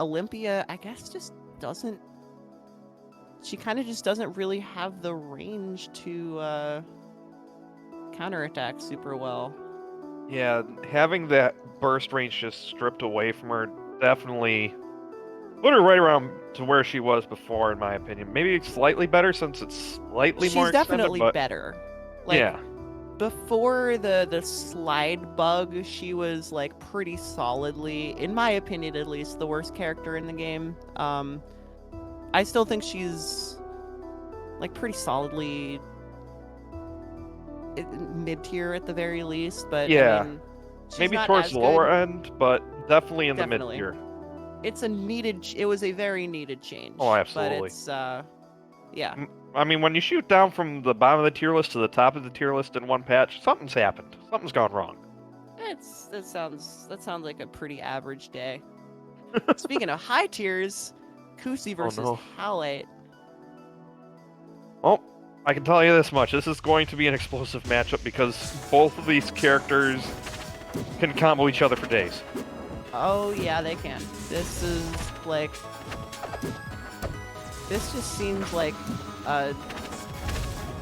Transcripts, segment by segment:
Olympia, I guess, just doesn't. She kind of just doesn't really have the range to counterattack super well. Yeah, having that burst range just stripped away from her definitely put her right around to where she was before, in my opinion. Maybe slightly better since it's slightly more She's extended, definitely but better. Like, yeah. before the slide bug, she was like pretty solidly, in my opinion at least, the worst character in the game. I still think she's like pretty solidly mid-tier at the very least, but Yeah. I mean, she's Maybe not towards as the good. lower end, but definitely in the mid Definitely. tier. It was a very needed change. Oh, absolutely. But it's yeah. I mean, when you shoot down from the bottom of the tier list to the top of the tier list in one patch, something's happened. Something's gone wrong. That sounds like a pretty average day. Speaking of high tiers, Kusi versus Halite. Well, I can tell you this much. This is going to be an explosive matchup because both of these characters can combo each other for days. Oh, yeah, they can. This is like... This just seems like,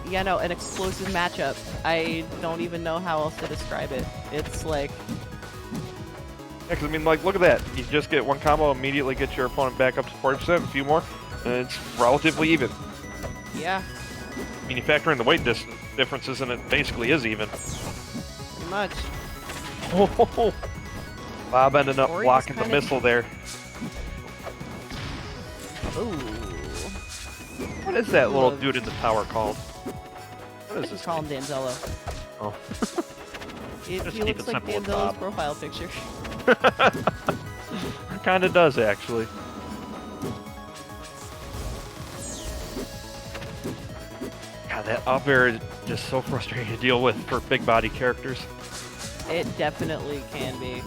yeah, no, an explosive matchup. I don't even know how else to describe it. It's like... Yeah, because, I mean, like, look at that. You just get one combo, immediately get your opponent back up to 40%, a few more, and it's relatively even. Yeah. I mean, you factor in the weight differences, and it basically is even. Pretty much. Oh, Bob ended up blocking the missile there. Ooh. What is that little dude in the tower called? What is this? Call him Danzello. Oh. He looks like Danzello's profile picture. Kinda does, actually. God, that up air is just so frustrating to deal with for big body characters. It definitely can be.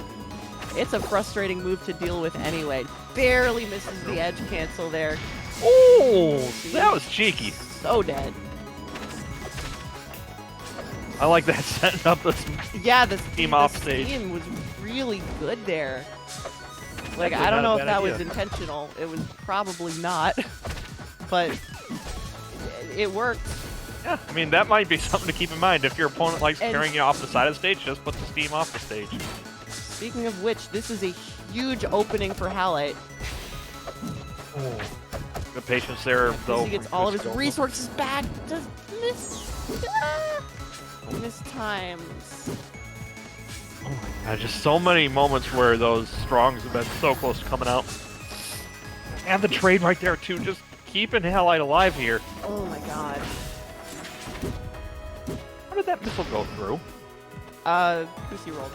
It's a frustrating move to deal with anyway. Barely misses the edge cancel there. Oh, that was cheeky. So dead. I like that setting up this team off stage. The team was really good there. Like, I don't know if that was intentional. It was probably not. But it worked. Yeah, I mean, that might be something to keep in mind. If your opponent likes carrying you off the side of the stage, just put the steam off the stage. Speaking of which, this is a huge opening for Halite. Oh. Good patience there, though. He gets all of his resources back. Just miss times. Oh my god, just so many moments where those strongs have been so close to coming out. And the trade right there, too, just keeping Halite alive here. Oh my god. How did that missile go through? Kusi rolled.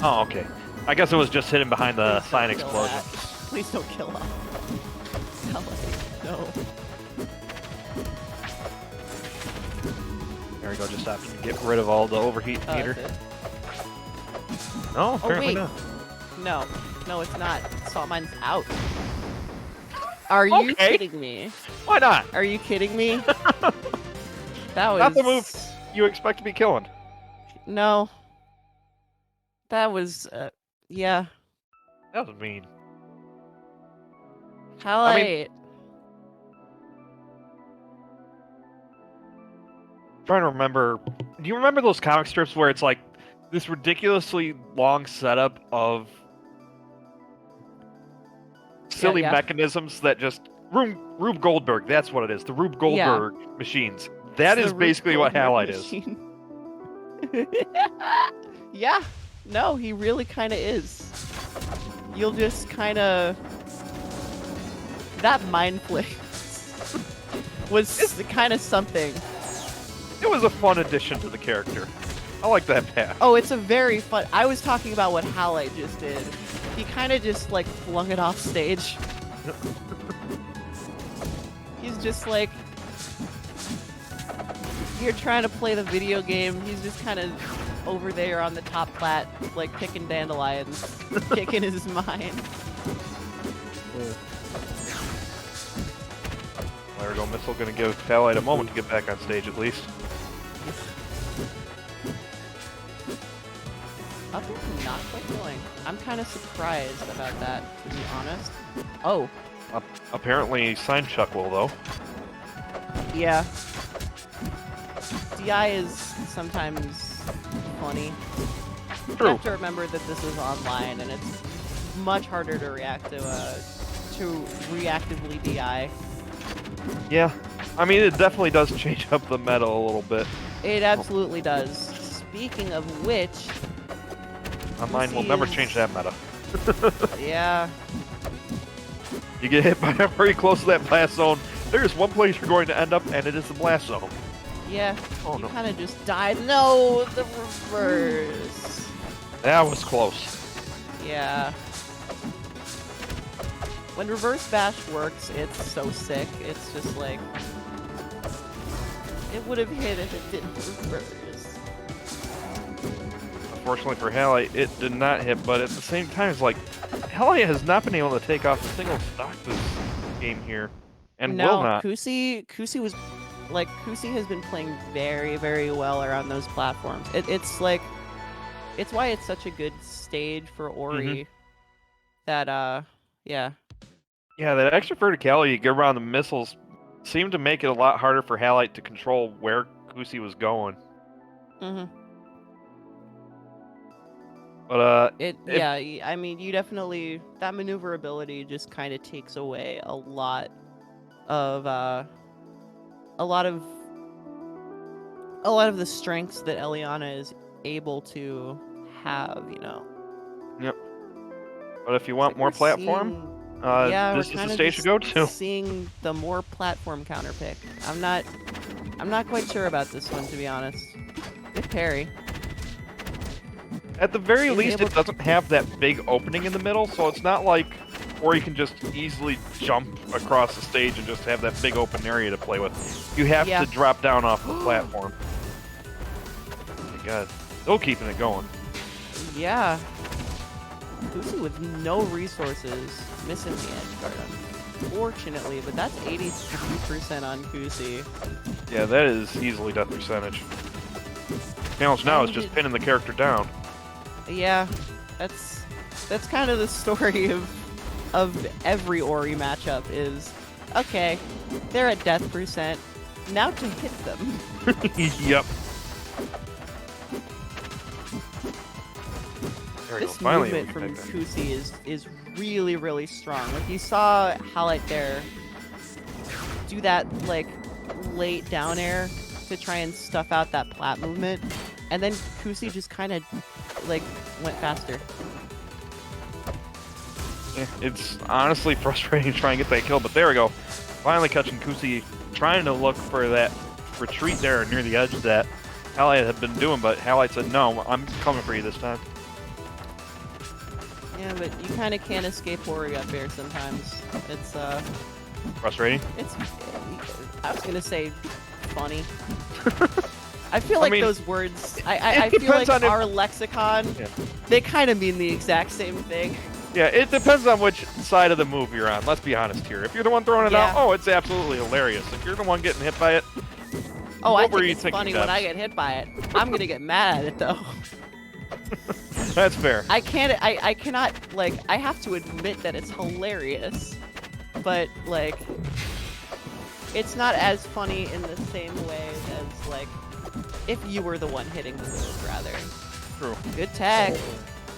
Oh, okay. I guess it was just hidden behind the sign explosion. Please don't kill him. No. There we go, just have to get rid of all the overheat meter. No, apparently not. No, it's not. Salt mine's out. Are you kidding me? Why not? Are you kidding me? That was not the move you expect to be killing. No. That was, yeah. That was mean. Halite. Trying to remember. Do you remember those comic strips where it's like this ridiculously long setup of silly mechanisms that just Rube Goldberg? That's what it is. The Rube Goldberg machines. That is basically what Halite is. Yeah. No, he really kind of is. You'll just kind of... That mind flick was kind of something. It was a fun addition to the character. I like that path. Oh, it's a very fun... I was talking about what Halite just did. He kind of just, like, flung it off stage. He's just like... You're trying to play the video game. He's just kind of over there on the top plat, like, picking dandelions. Kicking his mind. There we go. Missile gonna give Halite a moment to get back on stage at least. Up is not quite going. I'm kind of surprised about that, to be honest. Oh, Apparently, Sign Chuck will though. yeah. DI is sometimes funny. You True. have to remember that this is online, and it's much harder to react to reactively DI. Yeah. I mean, it definitely does change up the meta a little bit. It absolutely does. Speaking of which, Online will Kusi never is- change that meta. Yeah. You get hit by very close to that blast zone. There's one place you're going to end up, and it is the blast zone. Yeah. Oh, you no. kind of just died. No, the reverse. That was close. Yeah. When reverse bash works, it's so sick. It's just like it would have hit if it didn't reverse. Unfortunately for Halite, it did not hit, but at the same time, it's like, Halite has not been able to take off a single stock this game here. And will No, not. Kusi was like Kusi has been playing very, very well around those platforms. It's like it's why it's such a good stage for Ori. That yeah. Yeah, that extra verticality you get around the missiles seemed to make it a lot harder for Halite to control where Kusi was going. Mhm. But Yeah, I mean, you definitely that maneuverability just kind of takes away a lot of a lot of the strengths that Elliana is able to have, you know. Yep. But if you It's want like more we're platform, yeah, we're this is kind the of stage to just go to. seeing the more platform counterpick. I'm not quite sure about this one, to be honest. Good parry. At the very Is least, able it doesn't have that big opening in the middle, so it's not like or you can just easily jump across the stage and just have that big open area to play with. You have Yeah. to drop down off the platform. Oh my god. Still keeping it going. Yeah. Kusi with no resources, missing the edge guard, unfortunately, but that's 83% on Kusi. Yeah, that is easily death percentage. Challenge now is just pinning the character down. Yeah, that's kind of the story of every Ori matchup is, okay, they're at death percent, now to hit them. Yep. There we go. This Finally, movement we from can take that. Kusi is really, really strong. Like, you saw Halite there do that, like, late down air to try and stuff out that plat movement, and then Kusi just kind of, like, went faster. Yeah, it's honestly frustrating to try and get that kill, but there we go. Finally catching Kusi, trying to look for that retreat there near the edge that Halite had been doing, but Halite said, no, I'm coming for you this time. Yeah, but you kind of can't escape Ori up here sometimes. It's, Frustrating. it's, I was gonna say funny. I feel like mean, those words, I feel like depends on if- our lexicon, Yeah. they kind of mean the exact same thing. Yeah, it depends on which side of the move you're on. Let's be honest here. If you're the one throwing it out, Yeah. oh, it's absolutely hilarious. If you're the one getting hit by it, Oh, what I were think you it's thinking, funny when Debs? I get hit by it. I'm gonna get mad at it though. That's fair. I cannot, like, I have to admit that it's hilarious, but, like, it's not as funny in the same way as, like, if you were the one hitting the move, rather. True. Good tech.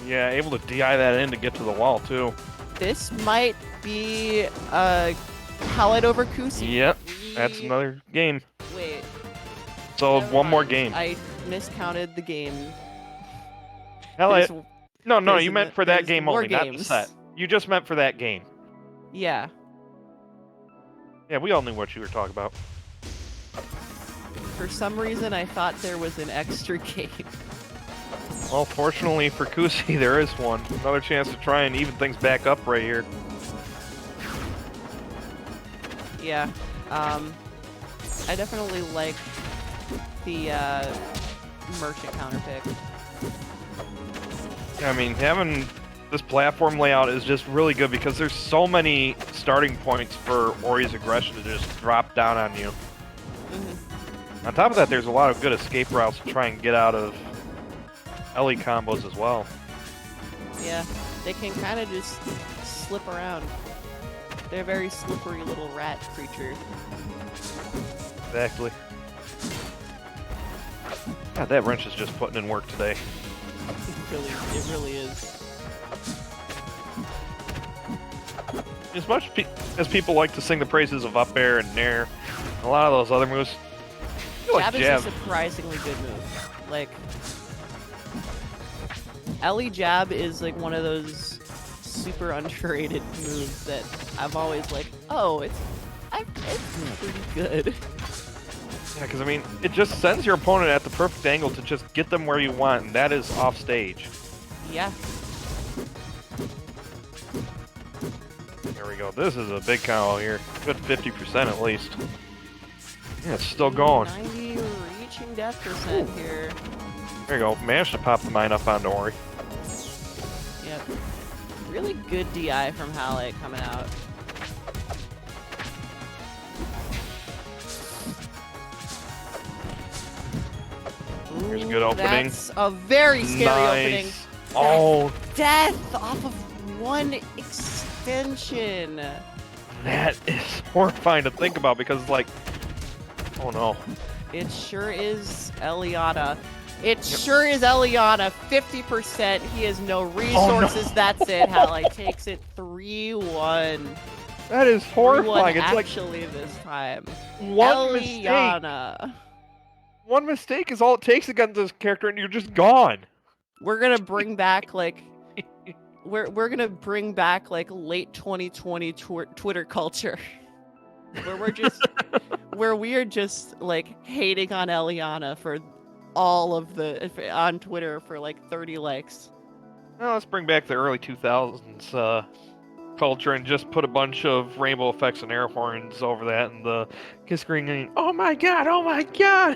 Yeah, able to DI that in to get to the wall, too. This might be, Halite over Kusi. Yep, that's another game. Wait. So, never one more mind. game. I miscounted the game. Halite, There's- no, there's you meant for that there's game more only, not the games. set. You just meant for that game. Yeah. Yeah, we all knew what you were talking about. For some reason, I thought there was an extra game. Well, fortunately for Kusi, there is one. Another chance to try and even things back up right here. Yeah. I definitely like the merchant counterpick. I mean, having this platform layout is just really good because there's so many starting points for Ori's aggression to just drop down on you. On top of that, there's a lot of good escape routes to try and get out of Ellie combos as well. Yeah, they can kind of just slip around. They're a very slippery little rat creature. Exactly. God, that wrench is just putting in work today. It really is. As much as people like to sing the praises of up air and nair, a lot of those other moves, I feel like Jab is jab. a surprisingly good move. Like, Ellie Jab is like one of those super underrated moves that I've always like, oh, it's pretty good. Yeah, because I mean, it just sends your opponent at the perfect angle to just get them where you want, and that is off stage. Yeah. Here we go. This is a big combo here. Good 50% at least. Yeah, it's still going. 90 reaching death percent here. There you go. Managed to pop the mine up onto Ori. Yep. Really good DI from Halite coming out. Here's a good opening. That's a very scary opening. Oh, Death off of one extension. that is horrifying to think about because, like, oh no. It sure is Elliana. It sure is Elliana. 50%. He has no resources. Oh, no. That's it. Halite takes it 3-1. That is horrifying. It's actually this time. one mistake. Elliana. One mistake is all it takes against this character, and you're just gone. We're gonna bring back like we're gonna bring back like late 2020 Twitter culture, where we are just like hating on Elliana for all of on Twitter for like 30 likes. Well, let's bring back the early 2000s culture and just put a bunch of rainbow effects and air horns over that, and the kiss screen. Oh my god! Oh my god!